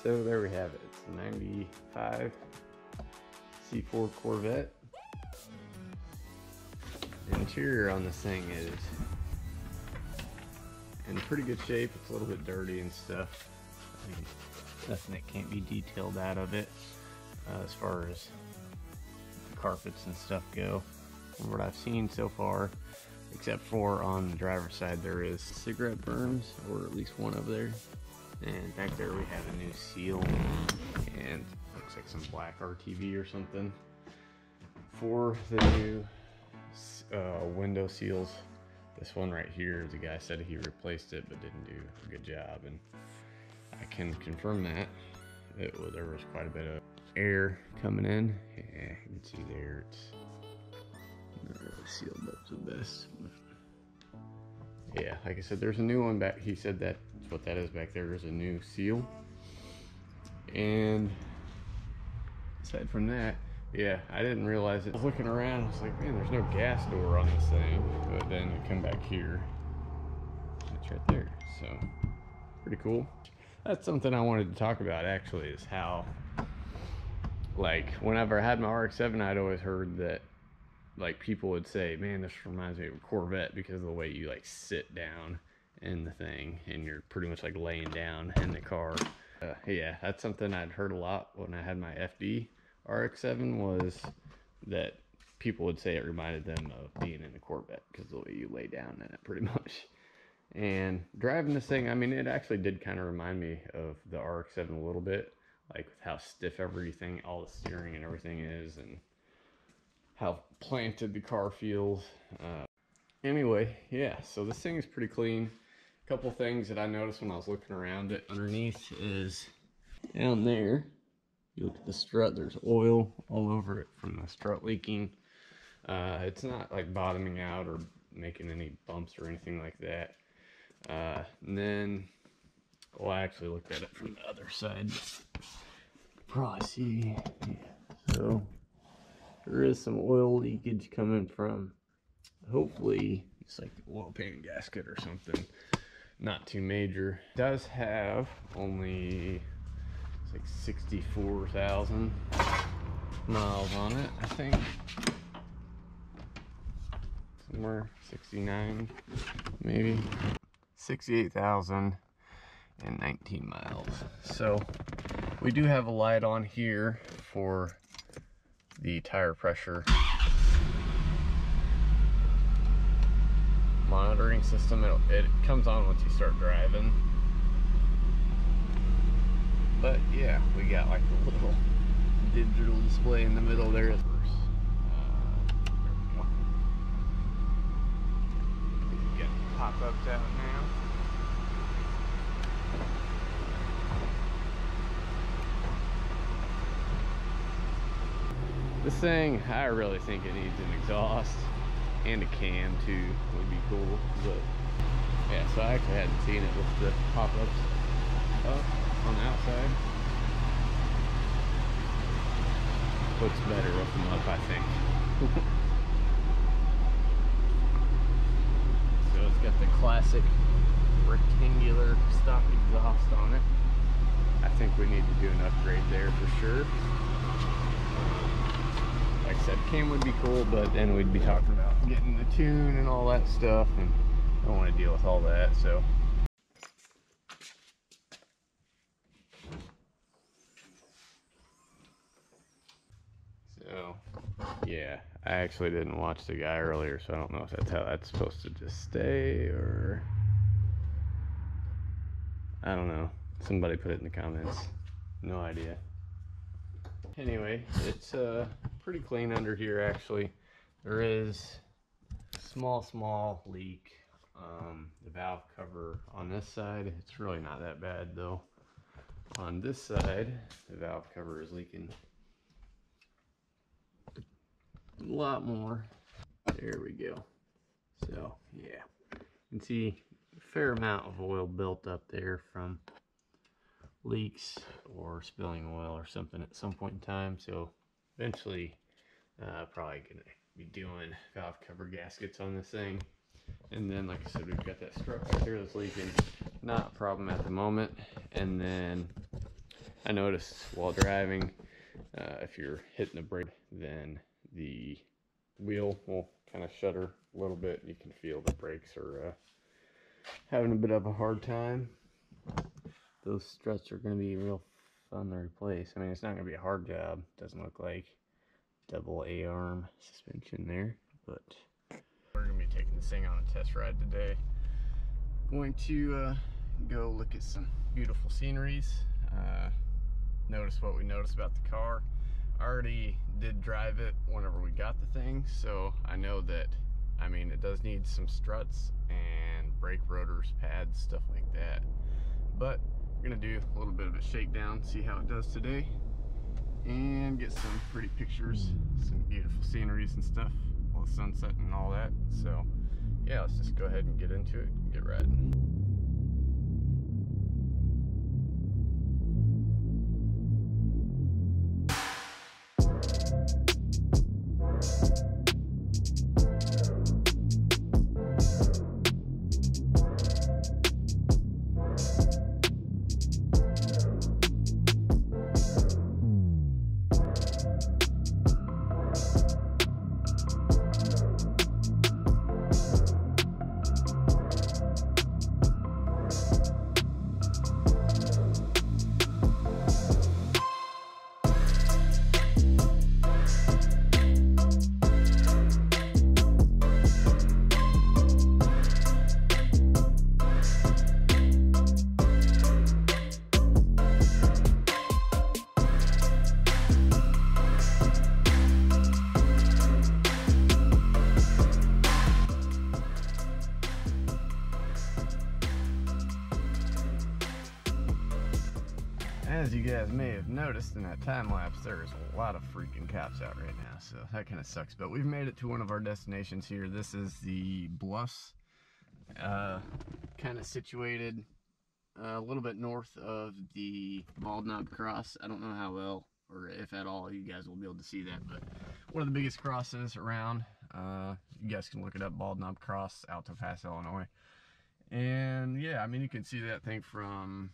So there we have it. It's a 95 C4 Corvette. The interior on this thing is in pretty good shape. It's a little bit dirty and stuff. I mean, nothing that can't be detailed out of it as far as the carpets and stuff go. From what I've seen so far, except for on the driver's side, there is cigarette burns, or at least one over there. And back there we have a new seal, and looks like some black RTV or something for the new window seals. This one right here, the guy said he replaced it but didn't do a good job, and I can confirm that. There was quite a bit of air coming in. Yeah, you can see there it's not really sealed up to the best. Yeah, like I said, there's a new one back. He said that's what that is back there, is a new seal. And aside from that, yeah, I didn't realize it. I was looking around, I was like, man, there's no gas door on this thing. But then I come back here, it's right there. So pretty cool. That's something I wanted to talk about actually, is how, like, whenever I had my RX-7, I'd always heard that, like, people would say, man, this reminds me of a Corvette because of the way you like sit down in the thing and you're pretty much like laying down in the car. Yeah, that's something I'd heard a lot when I had my FD RX-7, was that people would say it reminded them of being in a Corvette because of the way you lay down in it, pretty much. And driving this thing, I mean, it actually did kind of remind me of the RX-7 a little bit, like with how stiff everything, all the steering and everything is, and how planted the car feels. Anyway, yeah, so this thing is pretty clean. A couple things that I noticed when I was looking around it underneath is down there, you look at the strut, there's oil all over it from the strut leaking. It's not like bottoming out or making any bumps or anything like that. And then, well, I actually looked at it from the other side. Probably see, yeah, so there is some oil leakage coming from, hopefully it's like the oil pan gasket or something. Not too major. It does have only, it's like 64,000 miles on it, I think. Somewhere 69 maybe. 68,019 miles. So we do have a light on here for the tire pressure monitoring system. It comes on once you start driving. But yeah, we got like a little digital display in the middle there. There we go. Get pop-ups out now. This thing, I really think it needs an exhaust and a cam too, would be cool. But yeah, so I actually hadn't seen it with the pop-ups up on the outside. Looks better with them up, I think. So it's got the classic rectangular stock exhaust on it. I think we need to do an upgrade there for sure. Like I said, cam would be cool, but then we'd be talking about getting the tune and all that stuff, and I don't want to deal with all that. So yeah, I actually didn't watch the guy earlier, so I don't know if that's how that's supposed to just stay, or I don't know. Somebody put it in the comments. No idea. Anyway, it's pretty clean under here actually. There is a small leak. The valve cover on this side, it's really not that bad though. On this side, the valve cover is leaking a lot more. There we go. So yeah, you can see a fair amount of oil built up there from leaks or spilling oil or something at some point in time. So eventually probably gonna be doing valve cover gaskets on this thing. And then like I said, we've got that strut right there that's leaking, not a problem at the moment. And then I noticed while driving, if you're hitting the brake, then the wheel will kind of shudder a little bit. You can feel the brakes are having a bit of a hard time. Those struts are going to be real fun to replace. I mean, it's not going to be a hard job. Doesn't look like double A-arm suspension there, but we're going to be taking this thing on a test ride today. Going to go look at some beautiful sceneries. Notice what we noticed about the car. I already did drive it whenever we got the thing, so I know that, I mean, it does need some struts and brake rotors, pads, stuff like that. But we're gonna do a little bit of a shakedown, see how it does today, and get some pretty pictures, some beautiful sceneries and stuff, all the sunset and all that. So yeah, let's just go ahead and get into it and get riding. As you guys may have noticed in that time lapse, there is a lot of freaking cops out right now, so that kind of sucks. But we've made it to one of our destinations here. This is the Bluffs, kind of situated a little bit north of the Bald Knob Cross. I don't know how well, or if at all, you guys will be able to see that, but one of the biggest crosses around. You guys can look it up, Bald Knob Cross, Alto Pass, Illinois. And yeah, I mean, you can see that thing from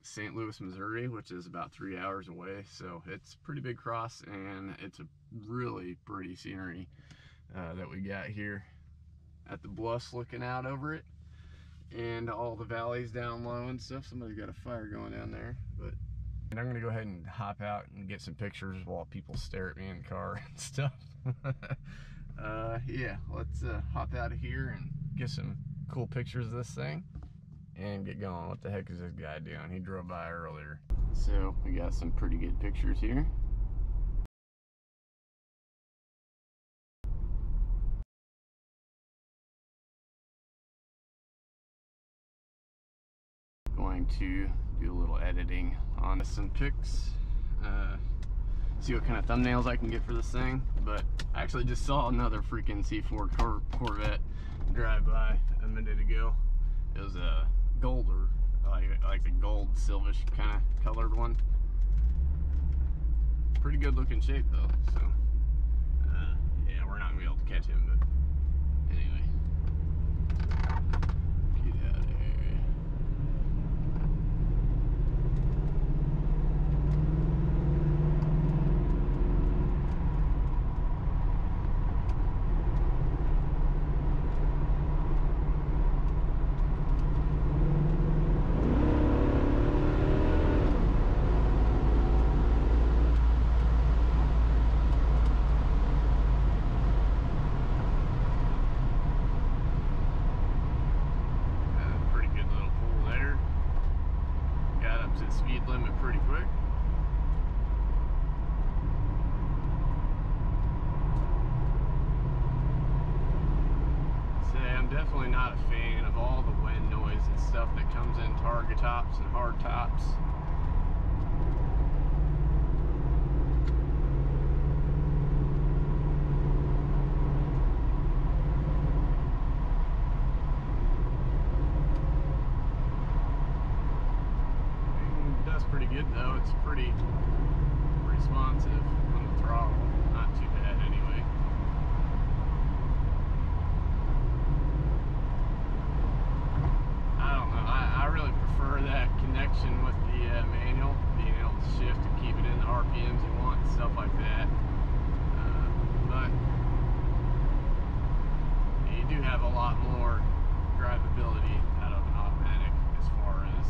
St. Louis, Missouri, which is about 3 hours away. So it's a pretty big cross, and it's a really pretty scenery that we got here at the Bluffs, looking out over it and all the valleys down low and stuff. Somebody's got a fire going down there, but I'm gonna go ahead and hop out and get some pictures while people stare at me in the car and stuff. Yeah, let's hop out of here and get some cool pictures of this thing and get going. What the heck is this guy doing? He drove by earlier. So we got some pretty good pictures here. Going to do a little editing on some pics. See what kind of thumbnails I can get for this thing. But I actually just saw another freaking C4 Corvette drive by a minute ago. It was a gold, or like the gold silvish kind of colored one. Pretty good looking shape though, so yeah, we're not gonna be able to catch him, but anyway, get out of here. Speed limit pretty quick. Say, I'm definitely not a fan of all the wind noise and stuff that comes in target tops and hard tops. Pretty good though. It's pretty responsive on the throttle. Not too bad anyway. I don't know. I really prefer that connection with the manual, being able RPMs you want, stuff like that. But you do have a lot more drivability out of an automatic as far as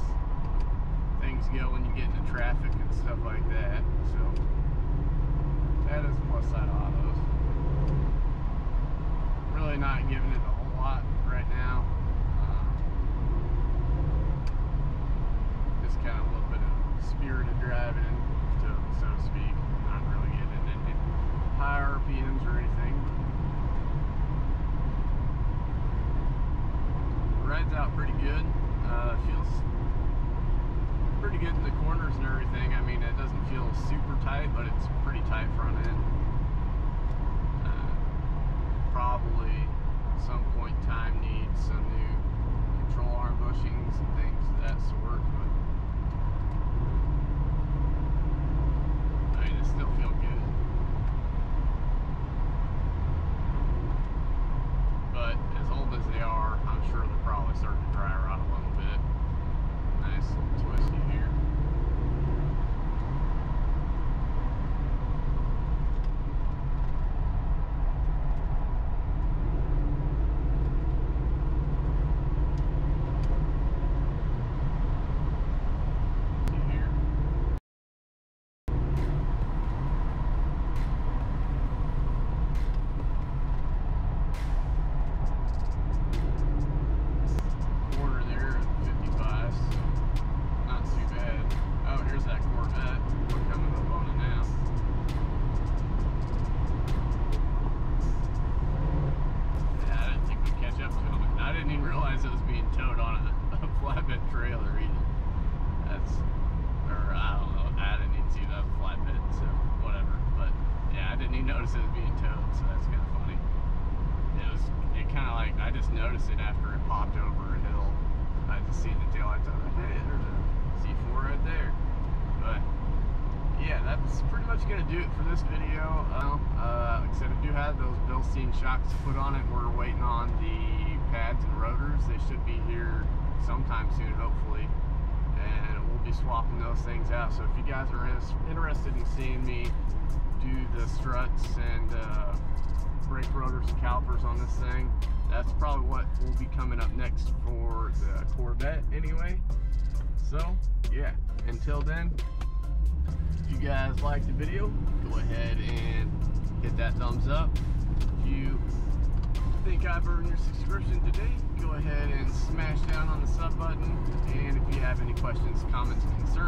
things go when you get into traffic and stuff like that. So that is the plus side of autos. Really not giving it a whole lot right now. Just kind of a little bit of spirited driving to them, so to speak. Not really getting into high RPMs or anything. Rides out pretty good. Feels pretty good in the corners and everything. I mean, it doesn't feel super tight, but it's pretty tight front end. Probably at some point in time needs some new control arm bushings and things of that sort, but I mean, it still feel good. But as old as they are, I'm sure they're probably starting to dry rot a little bit. Nice little twisty here. Corner there at 55, so not too bad. Oh, here's that Corvette. We're coming up on it now. Yeah, I didn't think we'd catch up to him. I didn't even realize it was being towed on a flatbed trailer either. That's, or I don't know, I didn't even see that flatbed, so whatever. But yeah, I didn't even notice it was being towed, so that's kind of funny. It kind of like, I just noticed it after it popped over a hill. I just seen the taillights. I was like, hey, there's a C4 right there. But yeah, that's pretty much gonna do it for this video. Like I said, I do have those Bilstein shocks to put on it. We're waiting on the pads and rotors. They should be here sometime soon, hopefully, and we'll be swapping those things out. So if you guys are interested in seeing me do the struts and brake rotors and calipers on this thing, that's probably what will be coming up next for the Corvette anyway. So yeah, until then, if you guys liked the video, go ahead and hit that thumbs up. If you think I've earned your subscription today, go ahead and smash down on the sub button. And if you have any questions, comments, concerns,